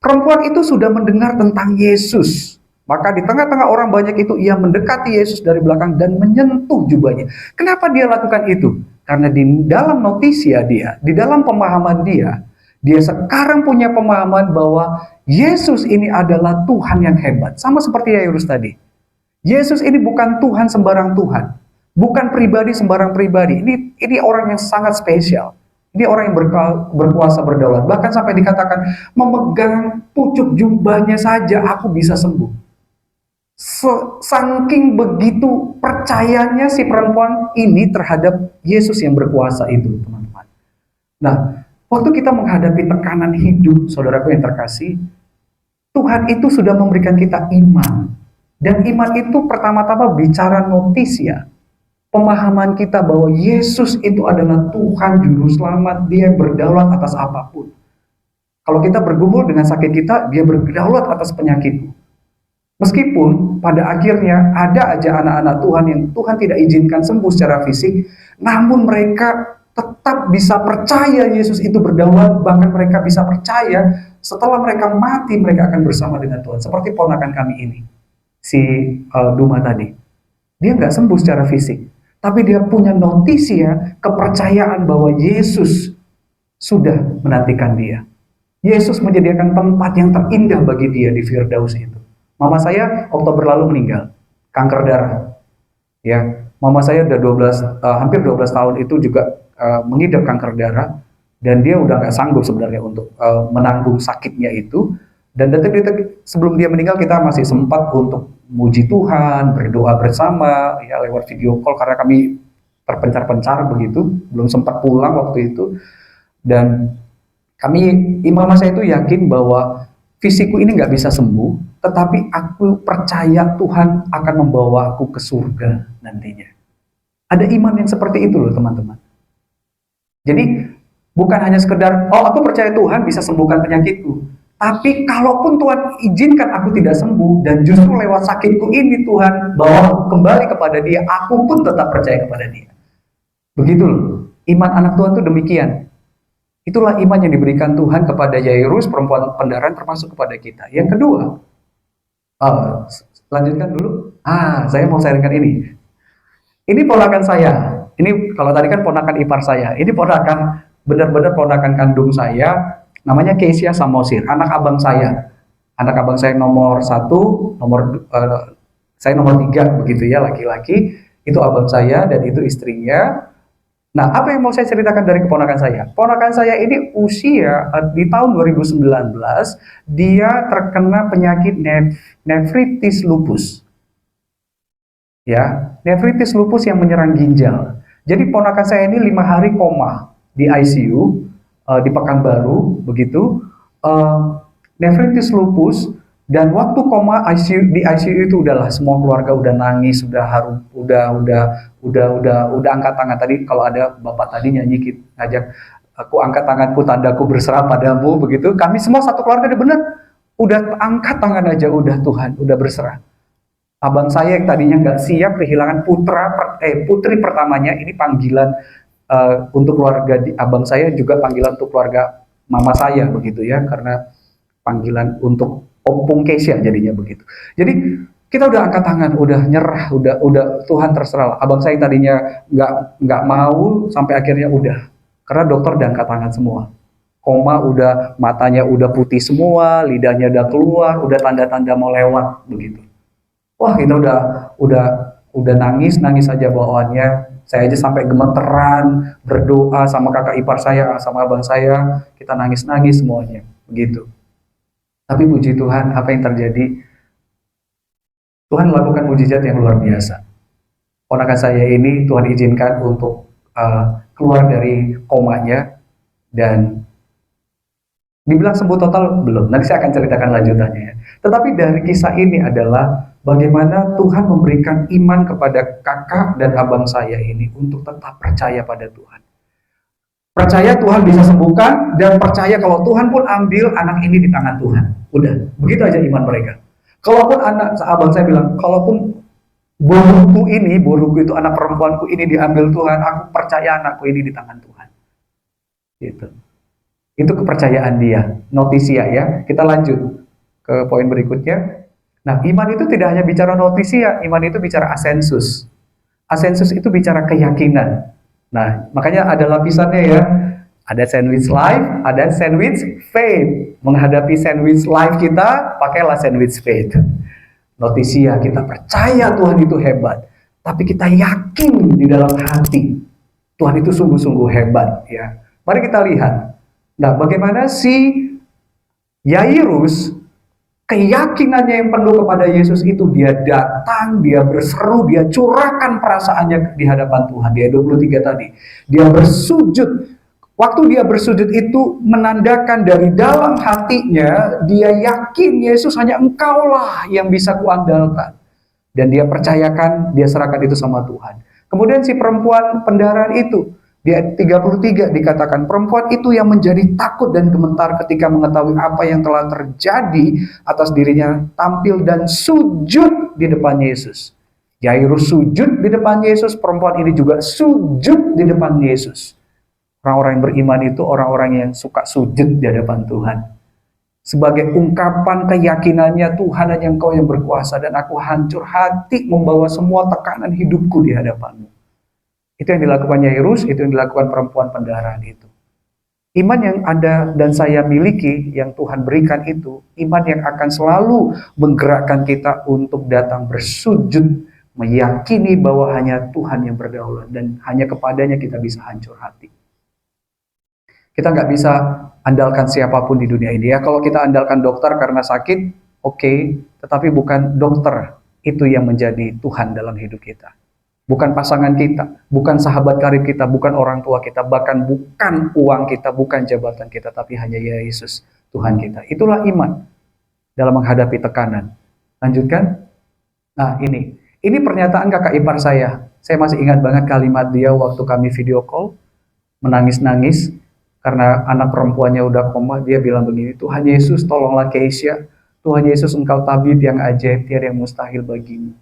Perempuan itu sudah mendengar tentang Yesus. Maka di tengah-tengah orang banyak itu, ia mendekati Yesus dari belakang dan menyentuh jubahnya. Kenapa dia lakukan itu? Karena di dalam notisia dia, di dalam pemahaman dia sekarang punya pemahaman bahwa Yesus ini adalah Tuhan yang hebat. Sama seperti Yairus tadi. Yesus ini bukan Tuhan sembarang Tuhan. Bukan pribadi sembarang pribadi. Ini orang yang sangat spesial. Ini orang yang berkuasa berdaulat. Bahkan sampai dikatakan, memegang pucuk jubahnya saja aku bisa sembuh. Saking begitu percayanya si perempuan ini terhadap Yesus yang berkuasa itu, teman-teman. Nah, waktu kita menghadapi tekanan hidup, saudaraku yang terkasih, Tuhan itu sudah memberikan kita iman. Dan iman itu pertama-tama bicara notisia. Pemahaman kita bahwa Yesus itu adalah Tuhan Juru Selamat, Dia berdaulat atas apapun. Kalau kita bergumul dengan sakit kita, Dia berdaulat atas penyakitmu. Meskipun pada akhirnya ada aja anak-anak Tuhan yang Tuhan tidak izinkan sembuh secara fisik, namun mereka tetap bisa percaya Yesus itu berdaulat, bahkan mereka bisa percaya setelah mereka mati mereka akan bersama dengan Tuhan. Seperti ponakan kami ini, si Duma tadi. Dia nggak sembuh secara fisik, tapi dia punya notisia, kepercayaan bahwa Yesus sudah menantikan dia. Yesus menyediakan tempat yang terindah bagi dia di Firdaus itu. Mama saya Oktober lalu meninggal, kanker darah. Ya, mama saya udah hampir 12 tahun itu juga mengidap kanker darah, dan dia udah nggak sanggup sebenarnya untuk menanggung sakitnya itu. Dan detik-detik sebelum dia meninggal kita masih sempat untuk muji Tuhan, berdoa bersama, ya lewat video call karena kami terpencar-pencar begitu, belum sempat pulang waktu itu. Dan mama saya itu yakin bahwa fisikku ini nggak bisa sembuh, tetapi aku percaya Tuhan akan membawa aku ke surga nantinya. Ada iman yang seperti itu loh teman-teman. Jadi bukan hanya sekedar, oh aku percaya Tuhan bisa sembuhkan penyakitku. Tapi kalaupun Tuhan izinkan aku tidak sembuh, dan justru lewat sakitku ini Tuhan bawa aku kembali kepada Dia, aku pun tetap percaya kepada Dia. Begitu loh, iman anak Tuhan itu demikian. Itulah iman yang diberikan Tuhan kepada Yairus, perempuan pendaran, termasuk kepada kita. Yang kedua, lanjutkan dulu. Saya mau sharingkan ini. Ini ponakan saya. Ini kalau tadi kan ponakan ipar saya. Ini ponakan, benar-benar ponakan kandung saya. Namanya Kesia Samosir, anak abang saya. Anak abang saya nomor 1, saya nomor 3 begitu ya, laki-laki. Itu abang saya dan itu istrinya. Nah, apa yang mau saya ceritakan dari keponakan saya? Ponakan saya ini usia di tahun 2019, dia terkena penyakit nefritis lupus. Ya, nefritis lupus yang menyerang ginjal. Jadi ponakan saya ini 5 hari koma di ICU di Pekanbaru begitu. Nefritis lupus, dan waktu koma di ICU itu udahlah semua keluarga udah nangis, udah angkat tangan. Tadi kalau ada bapak tadi nyanyi ngajak aku angkat tanganku tandaku berserah padamu begitu. Kami semua satu keluarga udah angkat tangan aja, udah Tuhan, udah berserah. Abang saya yang tadinya nggak siap kehilangan putri pertamanya, ini panggilan untuk keluarga abang saya, juga panggilan untuk keluarga mama saya begitu ya, karena panggilan untuk Opung Kesia jadinya begitu. Jadi kita udah angkat tangan, udah nyerah, udah Tuhan terserah. Abang saya yang tadinya nggak mau, sampai akhirnya udah, karena dokter udah angkat tangan semua. Koma, udah matanya udah putih semua, lidahnya udah keluar, udah tanda-tanda mau lewat begitu. Wah, kita udah nangis aja bawaannya. Saya aja sampai gemeteran, berdoa sama kakak ipar saya, sama abang saya, kita nangis semuanya begitu. Tapi puji Tuhan, apa yang terjadi? Tuhan melakukan mujizat yang luar biasa. Ponakan saya ini Tuhan izinkan untuk keluar dari komanya, dan dibilang sembuh total belum. Nanti saya akan ceritakan lanjutannya. Tetapi dari kisah ini adalah bagaimana Tuhan memberikan iman kepada kakak dan abang saya ini untuk tetap percaya pada Tuhan. Percaya Tuhan bisa sembuhkan, dan percaya kalau Tuhan pun ambil anak ini di tangan Tuhan. Udah, begitu aja iman mereka. Kalaupun abang saya bilang, kalaupun boruku itu anak perempuanku ini diambil Tuhan, aku percaya anakku ini di tangan Tuhan. Gitu. Itu kepercayaan dia, notisia ya. Kita lanjut ke poin berikutnya. Nah, iman itu tidak hanya bicara notisia, iman itu bicara asensus. Asensus itu bicara keyakinan. Nah, makanya ada lapisannya ya. Ada sandwich life, ada sandwich faith. Menghadapi sandwich life kita, pakailah sandwich faith. Notisia, kita percaya Tuhan itu hebat, tapi kita yakin di dalam hati Tuhan itu sungguh-sungguh hebat ya. Mari kita lihat. Nah, bagaimana si Yairus, keyakinannya yang penuh kepada Yesus itu, dia datang, dia berseru, dia curahkan perasaannya di hadapan Tuhan. Di ayat 23 tadi, dia bersujud. Waktu dia bersujud itu menandakan dari dalam hatinya, dia yakin Yesus hanya Engkaulah yang bisa kuandalkan. Dan dia percayakan, dia serahkan itu sama Tuhan. Kemudian si perempuan pendarahan itu, dia 33 dikatakan perempuan itu yang menjadi takut dan gemetar ketika mengetahui apa yang telah terjadi atas dirinya, tampil dan sujud di depan Yesus. Yairus sujud di depan Yesus, perempuan ini juga sujud di depan Yesus. Orang-orang yang beriman itu orang-orang yang suka sujud di hadapan Tuhan. Sebagai ungkapan keyakinannya, Tuhan hanya Engkau yang berkuasa dan aku hancur hati membawa semua tekanan hidupku di hadapanmu. Itu yang dilakukan Yairus, itu yang dilakukan perempuan pendarahan itu. Iman yang Anda dan saya miliki, yang Tuhan berikan itu, iman yang akan selalu menggerakkan kita untuk datang bersujud, meyakini bahwa hanya Tuhan yang berdaulat dan hanya kepadanya kita bisa hancur hati. Kita nggak bisa andalkan siapapun di dunia ini ya. Kalau kita andalkan dokter karena sakit, oke, tetapi bukan dokter itu yang menjadi Tuhan dalam hidup kita. Bukan pasangan kita, bukan sahabat karib kita, bukan orang tua kita, bahkan bukan uang kita, bukan jabatan kita, tapi hanya Yesus, Tuhan kita. Itulah iman dalam menghadapi tekanan. Lanjutkan. Nah, ini pernyataan kakak ipar saya. Saya masih ingat banget kalimat dia waktu kami video call, menangis-nangis. Karena anak perempuannya udah koma, dia bilang begini, Tuhan Yesus tolonglah Keisha, Tuhan Yesus Engkau tabib yang ajaib, tiada yang mustahil bagimu.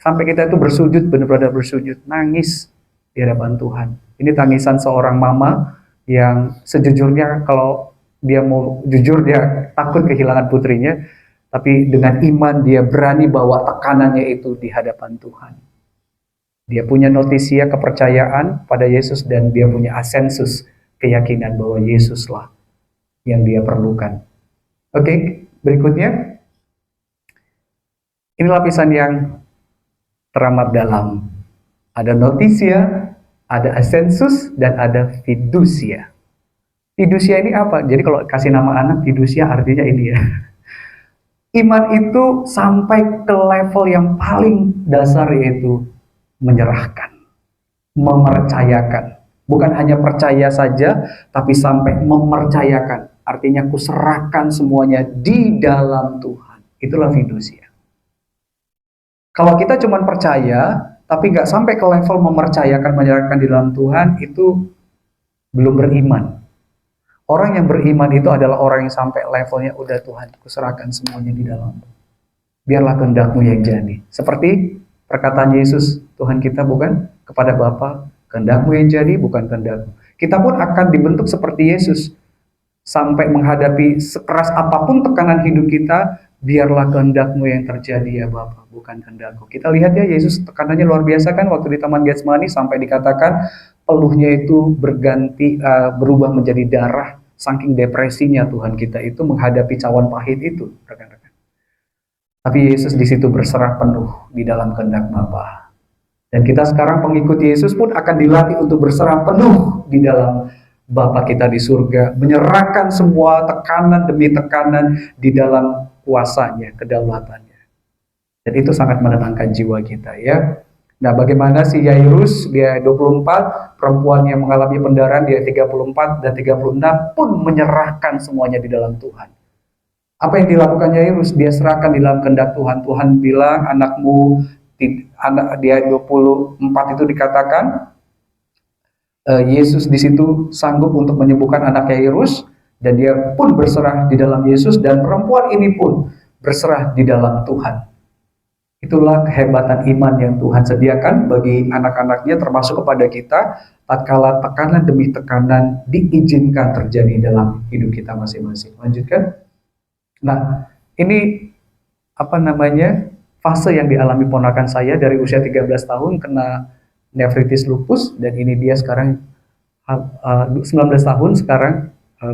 Sampai kita itu bersujud, benar-benar bersujud, nangis di hadapan Tuhan. Ini tangisan seorang mama yang sejujurnya kalau dia mau jujur, dia takut kehilangan putrinya, tapi dengan iman dia berani bawa tekanannya itu di hadapan Tuhan. Dia punya notisia kepercayaan pada Yesus dan dia punya asensus keyakinan bahwa Yesuslah yang dia perlukan. Oke, berikutnya. Ini lapisan yang teramat dalam. Ada notisia, ada asensus, dan ada fidusia. Fidusia ini apa? Jadi kalau kasih nama anak, fidusia artinya ini ya. Iman itu sampai ke level yang paling dasar, yaitu menyerahkan, mempercayakan. Bukan hanya percaya saja, tapi sampai mempercayakan. Artinya kuserahkan semuanya di dalam Tuhan. Itulah fidusia. Kalau kita cuma percaya, tapi nggak sampai ke level mempercayakan, menyerahkan di dalam Tuhan, itu belum beriman. Orang yang beriman itu adalah orang yang sampai levelnya, udah Tuhan, kuserahkan semuanya di dalam. Biarlah kehendak-Mu yang jadi. Seperti perkataan Yesus, Tuhan kita bukan kepada Bapa, kehendak-Mu yang jadi, bukan kehendak-Mu. Kita pun akan dibentuk seperti Yesus. Sampai menghadapi sekeras apapun tekanan hidup kita, biarlah kehendak-Mu yang terjadi ya Bapa, bukan kehendak-Ku. Kita lihat ya, Yesus tekanannya luar biasa kan waktu di Taman Getsemani, sampai dikatakan peluhnya itu berubah menjadi darah, saking depresinya Tuhan kita itu menghadapi cawan pahit itu, rekan-rekan. Tapi Yesus di situ berserah penuh di dalam kehendak Bapa. Dan kita sekarang pengikut Yesus pun akan dilatih untuk berserah penuh di dalam Bapa kita di surga, menyerahkan semua tekanan demi tekanan di dalam kuasanya, kedaulatannya. Dan itu sangat menenangkan jiwa kita ya. Nah, bagaimana si Yairus, dia 24, perempuan yang mengalami pendarahan, dia 34 dan 36 pun menyerahkan semuanya di dalam Tuhan. Apa yang dilakukan Yairus? Dia serahkan di dalam kehendak Tuhan. Tuhan bilang, anakmu, dia 24 itu dikatakan Yesus di situ sanggup untuk menyembuhkan anak Yairus, dan dia pun berserah di dalam Yesus, dan perempuan ini pun berserah di dalam Tuhan. Itulah kehebatan iman yang Tuhan sediakan bagi anak-anaknya, termasuk kepada kita, tatkala tekanan demi tekanan diizinkan terjadi dalam hidup kita masing-masing. Lanjutkan. Nah, ini fase yang dialami ponakan saya dari usia 13 tahun kena nefritis lupus, dan ini dia sekarang 19 tahun sekarang,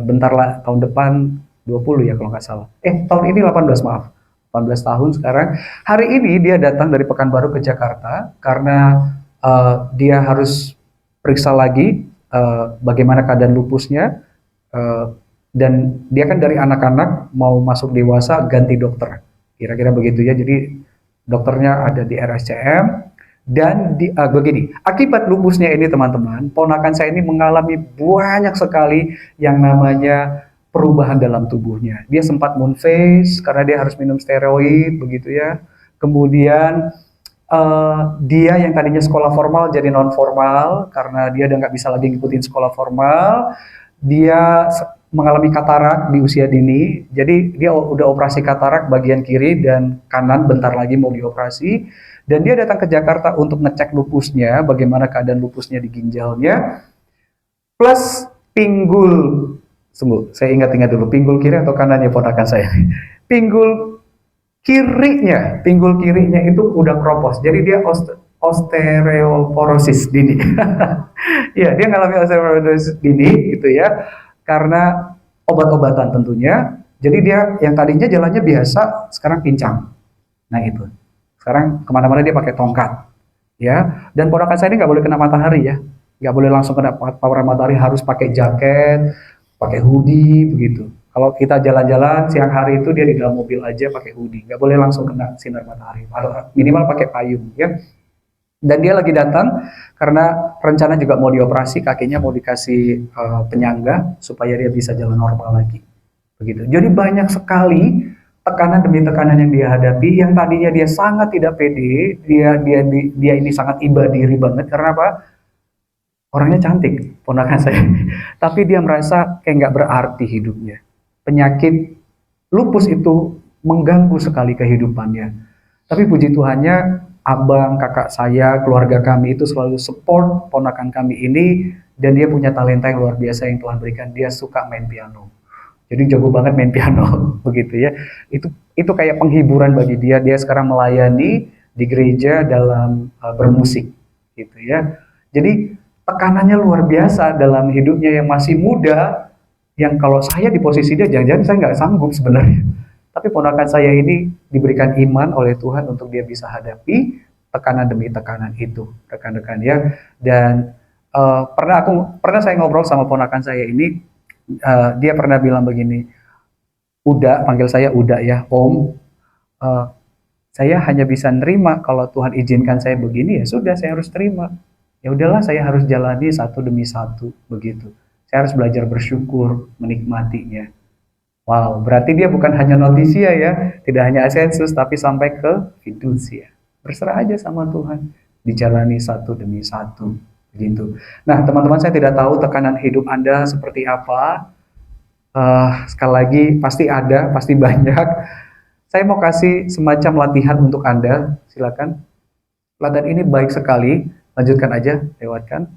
bentar lah tahun depan 20 ya kalau nggak salah. Tahun ini 18 maaf. 18 tahun sekarang. Hari ini dia datang dari Pekanbaru ke Jakarta karena dia harus periksa lagi bagaimana keadaan lupusnya, dan dia kan dari anak-anak mau masuk dewasa ganti dokter. Kira-kira begitu ya. Jadi dokternya ada di RSCM, dan begini, akibat lupusnya ini teman-teman, ponakan saya ini mengalami banyak sekali yang namanya perubahan dalam tubuhnya. Dia sempat moon phase karena dia harus minum steroid begitu ya. Kemudian dia yang tadinya sekolah formal jadi non formal karena dia udah nggak bisa lagi ngikutin sekolah formal. Dia mengalami katarak di usia dini, jadi dia udah operasi katarak bagian kiri dan kanan, bentar lagi mau dioperasi. Dan dia datang ke Jakarta untuk ngecek lupusnya, bagaimana keadaan lupusnya di ginjalnya, plus pinggul, sungguh, saya ingat-ingat dulu, pinggul kiri atau kanannya ponakan saya, pinggul kirinya itu udah kropos, jadi dia osteoporosis dini. Ya, dia ngalami osteoporosis dini gitu ya, karena obat-obatan tentunya. Jadi dia yang tadinya jalannya biasa, sekarang pincang. Nah itu, sekarang kemana-mana dia pakai tongkat, ya. Dan ponakan saya ini nggak boleh kena matahari ya, nggak boleh langsung kena paparan matahari, harus pakai jaket, pakai hoodie begitu. Kalau kita jalan-jalan siang hari itu dia di dalam mobil aja pakai hoodie, nggak boleh langsung kena sinar matahari, atau minimal pakai payung ya. Dan dia lagi datang karena rencana juga mau dioperasi, kakinya mau dikasih penyangga supaya dia bisa jalan normal lagi. Begitu. Jadi banyak sekali tekanan demi tekanan yang dia hadapi, yang tadinya dia sangat tidak pede, dia ini sangat iba diri banget karena apa? Orangnya cantik, ponakan saya. Tapi dia merasa kayak nggak berarti hidupnya. Penyakit lupus itu mengganggu sekali kehidupannya. Tapi puji Tuhannya, abang, kakak saya, keluarga kami itu selalu support ponakan kami ini, dan dia punya talenta yang luar biasa yang Tuhan berikan. Dia suka main piano. Jadi jago banget main piano, begitu ya. Itu kayak penghiburan bagi dia. Dia sekarang melayani di gereja dalam bermusik, gitu ya. Jadi tekanannya luar biasa dalam hidupnya yang masih muda. Yang kalau saya di posisi dia, jangan-jangan saya nggak sanggup sebenarnya. Tapi ponakan saya ini diberikan iman oleh Tuhan untuk dia bisa hadapi tekanan demi tekanan itu, rekan-rekan ya. Dan pernah saya ngobrol sama ponakan saya ini, dia pernah bilang begini, Uda, panggil saya Uda ya, Om, saya hanya bisa nerima kalau Tuhan izinkan saya begini, ya sudah saya harus terima. Ya udahlah, saya harus jalani satu demi satu begitu. Saya harus belajar bersyukur, menikmatinya. Wow, berarti dia bukan hanya notisia ya, tidak hanya asensus, tapi sampai ke fidusia. Berserah aja sama Tuhan, dijalani satu demi satu, begitu. Nah, teman-teman, saya tidak tahu tekanan hidup Anda seperti apa. Sekali lagi, pasti ada, pasti banyak. Saya mau kasih semacam latihan untuk Anda, silakan. Latihan ini baik sekali, lanjutkan aja, lewatkan.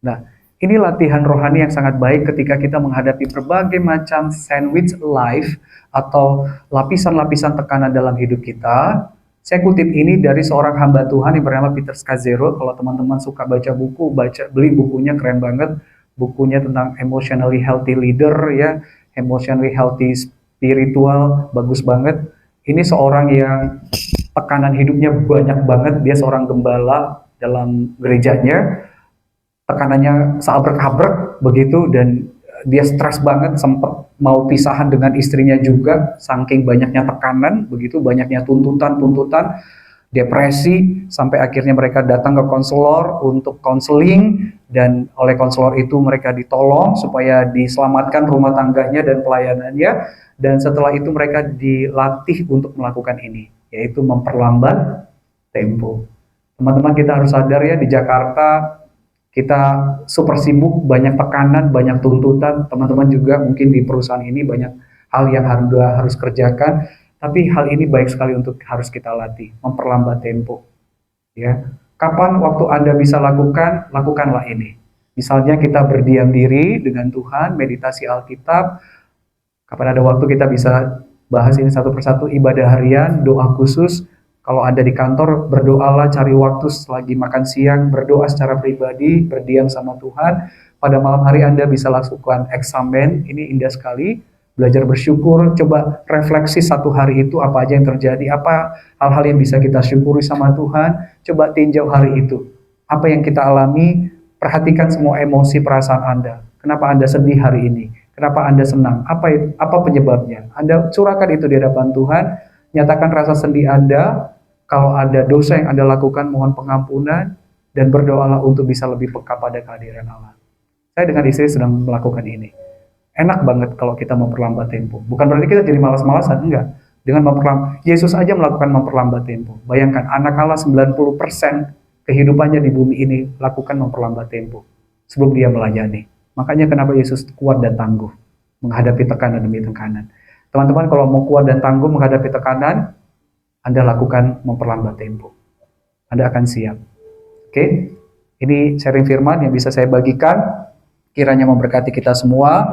Nah, ini latihan rohani yang sangat baik ketika kita menghadapi berbagai macam sandwich life atau lapisan-lapisan tekanan dalam hidup kita. Saya kutip ini dari seorang hamba Tuhan yang bernama Peter Scazzero. Kalau teman-teman suka baca buku, beli bukunya, keren banget. Bukunya tentang emotionally healthy leader ya, emotionally healthy spiritual, bagus banget. Ini seorang yang tekanan hidupnya banyak banget. Dia seorang gembala dalam gerejanya. Tekanannya seabrek-abrek begitu, dan dia stres banget, sempat mau pisahan dengan istrinya juga saking banyaknya tekanan begitu, banyaknya tuntutan, depresi, sampai akhirnya mereka datang ke konselor untuk konseling, dan oleh konselor itu mereka ditolong supaya diselamatkan rumah tangganya dan pelayanannya. Dan setelah itu mereka dilatih untuk melakukan ini, yaitu memperlambat tempo. Teman-teman, kita harus sadar ya, di Jakarta kita super sibuk, banyak tekanan, banyak tuntutan. Teman-teman juga mungkin di perusahaan ini banyak hal yang harus kerjakan. Tapi hal ini baik sekali untuk harus kita latih, memperlambat tempo. Ya, kapan waktu Anda bisa lakukan, lakukanlah ini. Misalnya kita berdiam diri dengan Tuhan, meditasi Alkitab. Kapan ada waktu kita bisa bahas ini satu persatu, ibadah harian, doa khusus. Kalau Anda di kantor, berdoalah, cari waktu selagi makan siang, berdoa secara pribadi, berdiam sama Tuhan. Pada malam hari Anda bisa lakukan eksamen, ini indah sekali. Belajar bersyukur, coba refleksi satu hari itu, apa aja yang terjadi, apa hal-hal yang bisa kita syukuri sama Tuhan. Coba tinjau hari itu, apa yang kita alami, perhatikan semua emosi perasaan Anda. Kenapa Anda sedih hari ini? Kenapa Anda senang? Apa penyebabnya? Anda curahkan itu di hadapan Tuhan, nyatakan rasa sedih Anda. Kalau ada dosa yang Anda lakukan, mohon pengampunan, dan berdoalah untuk bisa lebih peka pada kehadiran Allah. Saya dengan istri sedang melakukan ini. Enak banget kalau kita memperlambat tempo. Bukan berarti kita jadi malas-malasan, enggak. Dengan Yesus aja melakukan memperlambat tempo. Bayangkan anak Allah 90% kehidupannya di bumi ini lakukan memperlambat tempo sebelum dia melayani. Makanya kenapa Yesus kuat dan tangguh menghadapi tekanan demi tekanan. Teman-teman, kalau mau kuat dan tangguh menghadapi tekanan, Anda lakukan memperlambat tempo. Anda akan siap. Oke? Ini sharing firman yang bisa saya bagikan. Kiranya memberkati kita semua.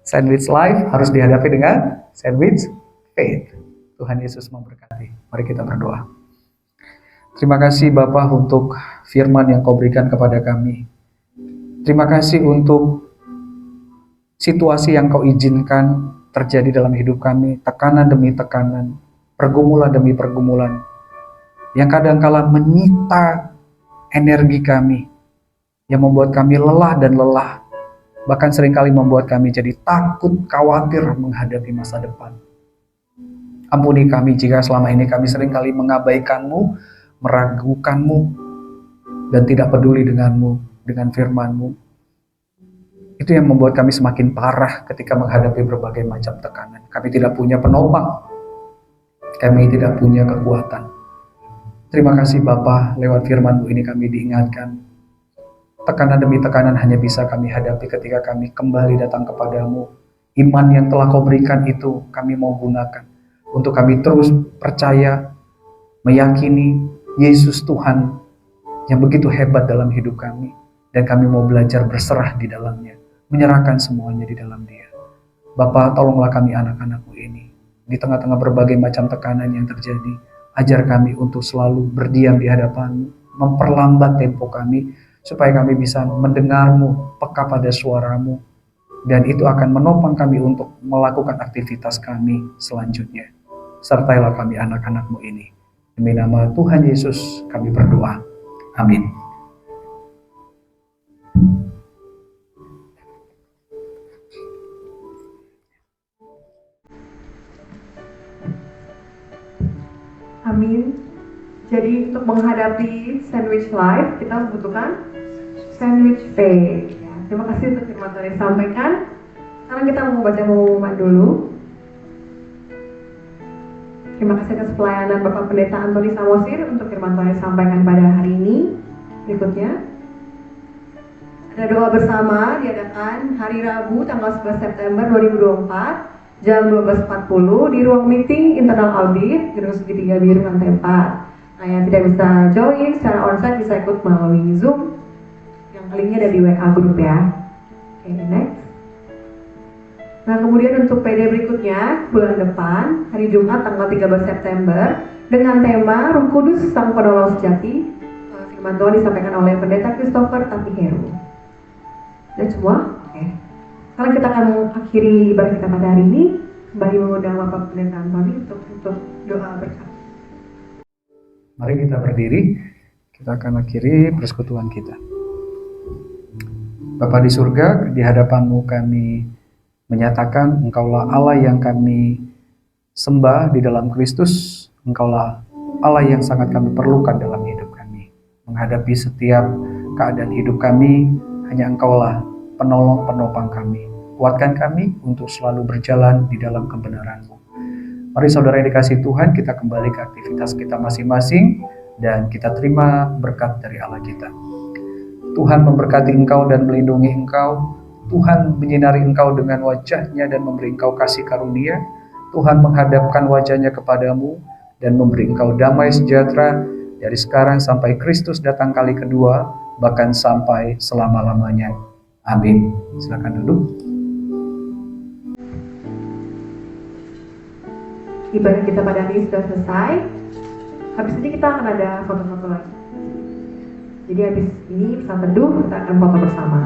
Sandwich life harus dihadapi dengan sandwich faith. Tuhan Yesus memberkati. Mari kita berdoa. Terima kasih Bapa untuk firman yang Kau berikan kepada kami. Terima kasih untuk situasi yang Kau izinkan terjadi dalam hidup kami, tekanan demi tekanan, pergumulan demi pergumulan, yang kadangkala menyita energi kami, yang membuat kami lelah dan lelah, bahkan seringkali membuat kami jadi takut, khawatir menghadapi masa depan. Ampuni kami jika selama ini kami seringkali mengabaikan-Mu, meragukan-Mu, dan tidak peduli dengan-Mu, dengan firman-Mu. Itu yang membuat kami semakin parah ketika menghadapi berbagai macam tekanan. Kami tidak punya penopang, kami tidak punya kekuatan. Terima kasih Bapa, lewat firman-Mu ini kami diingatkan. Tekanan demi tekanan hanya bisa kami hadapi ketika kami kembali datang kepadamu. Iman yang telah Kau berikan itu kami mau gunakan untuk kami terus percaya, meyakini Yesus Tuhan yang begitu hebat dalam hidup kami. Dan kami mau belajar berserah di dalamnya, menyerahkan semuanya di dalam Dia. Bapa, tolonglah kami anak-anak-Mu ini. Di tengah-tengah berbagai macam tekanan yang terjadi, ajar kami untuk selalu berdiam di hadapan-Mu, memperlambat tempo kami, supaya kami bisa mendengar-Mu, peka pada suara-Mu, dan itu akan menopang kami untuk melakukan aktivitas kami selanjutnya. Sertailah kami anak-anak-Mu ini. Demi nama Tuhan Yesus kami berdoa. Amin. Amin. Jadi untuk menghadapi sandwich life, kita membutuhkan sandwich faith. Ya, terima kasih untuk firman Tuhan yang disampaikan. Sekarang kita mau baca pengumuman dulu. Terima kasih atas pelayanan Bapak Pendeta Antoni Samosir untuk firman Tuhan yang disampaikan pada hari ini. Berikutnya, ada doa bersama diadakan hari Rabu tanggal 11 September 2024 jam 12.40 di ruang meeting internal audit gedung segitiga biru lantai 4. Nah, yang tidak bisa join secara onsite bisa ikut melalui Zoom yang linknya ada di WA group ya. Oke, next. Nah, kemudian untuk PD berikutnya bulan depan hari Jumat tanggal 13 September dengan tema Roh Kudus Sang Penolong Sejati. Firman Tuhan disampaikan oleh Pendeta Christopher Tapiheru. Dan semua? Oke. Sekarang kita akan mengakhiri ibadah kita pada hari ini. Kembali mengundang Bapak Pendeta Antoni untuk doa berkat. Mari kita berdiri. Kita akan akhiri persekutuan kita. Bapa di surga, di hadapan-Mu kami menyatakan Engkaulah Allah yang kami sembah di dalam Kristus. Engkaulah Allah yang sangat kami perlukan dalam hidup kami. Menghadapi setiap keadaan hidup kami, hanya Engkaulah penolong penopang kami. Kuatkan kami untuk selalu berjalan di dalam kebenaran-Mu. Mari saudara yang dikasihi Tuhan, kita kembali ke aktivitas kita masing-masing dan kita terima berkat dari Allah kita. Tuhan memberkati engkau dan melindungi engkau. Tuhan menyinari engkau dengan wajah-Nya dan memberi engkau kasih karunia. Tuhan menghadapkan wajah-Nya kepadamu dan memberi engkau damai sejahtera dari sekarang sampai Kristus datang kali kedua, bahkan sampai selama-lamanya. Amin. Silakan duduk. Ibadah kita pada hari ini sudah selesai. Habis ini kita akan ada foto-foto lagi. Jadi habis ini pesan teduh kita akan foto bersama.